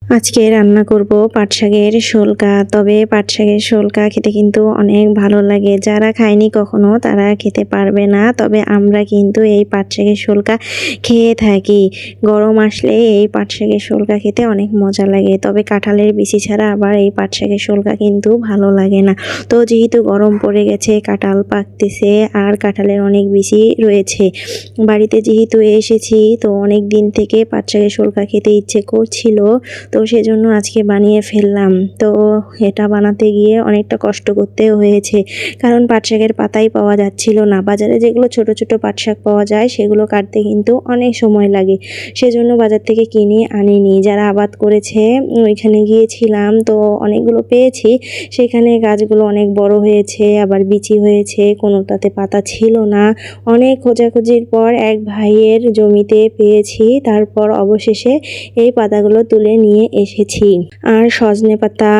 আজকে রান্না করব পাট শাকের শোলকা। তবে পাট শাকের শোলকা খেতে কিন্তু অনেক ভালো লাগে। যারা খায়নি কখনো তারা খেতে পারবে না। তবে আমরা কিন্তু এই পাট শাকের শোলকা খেয়ে থাকি। গরম আসলে এই পাট শাকের শোলকা খেতে অনেক মজা লাগে। তবে কাঁঠালের বিচি ছাড়া আবার এই পাট শাকের শোলকা কিন্তু ভালো লাগে না। তো যেহেতু গরম পড়ে গেছে, কাঁঠাল পাকতেছে আর কাঁঠালের অনেক বিচি রয়েছে। বাড়িতে যেহেতু এসেছি, তো অনেক দিন থেকে পাট শাকের শোলকা খেতে ইচ্ছে করছিল, তো সেজন্য আজকে বানিয়ে ফেললাম। তো এটা বানাতে গিয়ে অনেকটা কষ্ট করতেও হয়েছে, কারণ পাট শাকের পাতাই পাওয়া যাচ্ছিল না। বাজারে যেগুলো ছোট ছোট পাট শাক পাওয়া যায় সেগুলো কাটতে কিন্তু অনেক সময় লাগে, সেজন্য বাজার থেকে কিনে আনিনি। যারা আবাদ করেছে ওইখানে গিয়েছিলাম, তো অনেকগুলো পেয়েছি। সেখানে গাছগুলো অনেক বড় হয়েছে, আবার বিচি হয়েছে, কোনোটাতে পাতা ছিল না। অনেক খোঁজাখুঁজির পর এক ভাইয়ের জমিতে পেয়েছি। তারপর অবশেষে এই পাতাগুলো তুলে নিয়ে এসেছি। আর সজনে পাতা,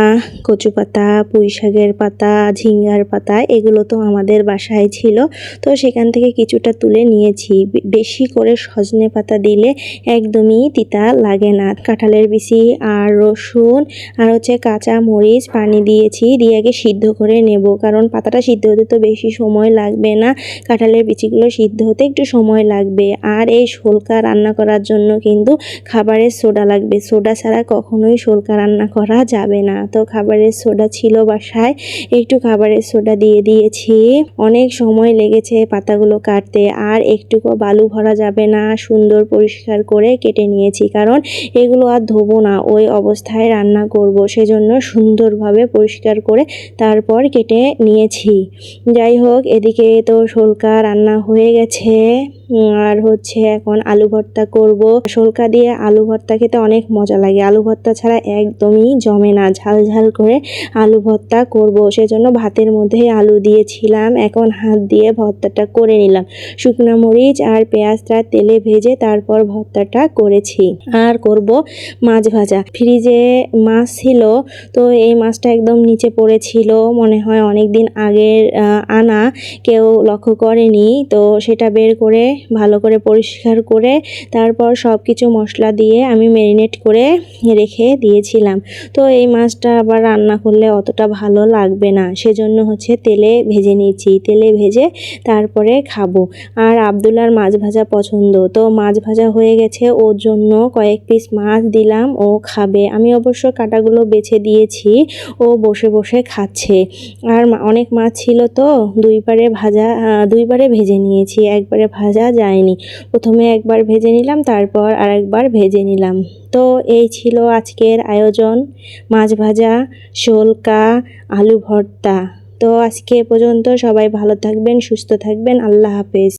কচু পাতা, পুঁই শাকের পাতা, ঝিঙ্গার পাতা এগুলো তো আমাদের বাসায় ছিল, তো সেখান থেকে কিছুটা তুলে নিয়েছি। বেশি করে সজনে পাতা দিলে একদমই তিতা লাগে না। কাঁঠালের বিচি আর রসুন আর কাঁচা মরিচ পানি দিয়েছি, দিয়ে আগে সিদ্ধ করে নেব, কারণ পাতাটা সিদ্ধ হতে তো বেশি সময় লাগবে না, কাঁঠালের বিচিগুলো সিদ্ধ হতে একটু সময় লাগবে। আর এই শোলকা রান্না করার জন্য কিন্তু খাবারের সোডা লাগবে। সোডা ছাড়া কখনোই শোলকা রান্না করা যাবে না। তো খাবারের সোডা ছিল বাসায়, একটু খাবারের সোডা দিয়ে দিয়েছি। অনেক সময় লেগেছে পাতাগুলো কাটতে, আর একটুকু বালু ভরা যাবে না। সুন্দর পরিষ্কার করে কেটে নিয়েছি, কারণ এগুলো আর ধোবো না, ওই অবস্থায় রান্না করব, সেজন্য সুন্দরভাবে পরিষ্কার করে তারপর কেটে নিয়েছি। যাই হোক, এদিকে তো শোলকা রান্না হয়ে গেছে। আর এখন আলু ভর্তা করব। শোলকা দিয়ে আলু ভর্তা খেতে অনেক মজা লাগে। আলু ভর্তা ছাড়া একদমই জমে না। ঝাল ঝাল করে আলু ভর্তা করব, সেজন্য ভাতের মধ্যে আলু দিয়েছিলাম। এখন হাত দিয়ে ভর্তাটা করে নিলাম। শুকনো মরিচ আর পেঁয়াজটা তেলে ভেজে তারপর ভর্তাটা করেছি। আর করব মাছ ভাজা। ফ্রিজে মাছ ছিল, তো এই মাছটা একদম নিচে পড়েছিল, মনে হয় অনেক দিন আগের আনা, কেউ লক্ষ্য করেনি। তো সেটা বের করে ভালো করে পরিষ্কার করে তারপর সব কিছু মশলা দিয়ে আমি ম্যারিনেট করে রেখে দিয়েছিলাম। তো এই মাছটা আবার রান্না করলে অতটা ভালো লাগবে না, সেজন্য তেলে ভেজে নিয়েছি। তেলে ভেজে তারপরে খাবো। আর আব্দুল্লার মাছ ভাজা পছন্দ, তো মাছ ভাজা হয়ে গেছে, ওর জন্য কয়েক পিস মাছ দিলাম, ও খাবে। আমি অবশ্য কাঁটাগুলো বেছে দিয়েছি, ও বসে বসে খাচ্ছে। আর অনেক মাছ ছিল, তো দুইবারে ভেজে নিয়েছি, একবারে ভাজা যায়নি। প্রথমে একবার ভেজে নিলাম, তারপর আরেকবার ভেজে নিলাম। তো এই ছিল আজকের আয়োজন, মাছ ভাজা, শোলকা, আলু ভর্তা। তো আজকে এ পর্যন্ত। সবাই ভালো থাকবেন, সুস্থ থাকবেন। আল্লাহ হাফেজ।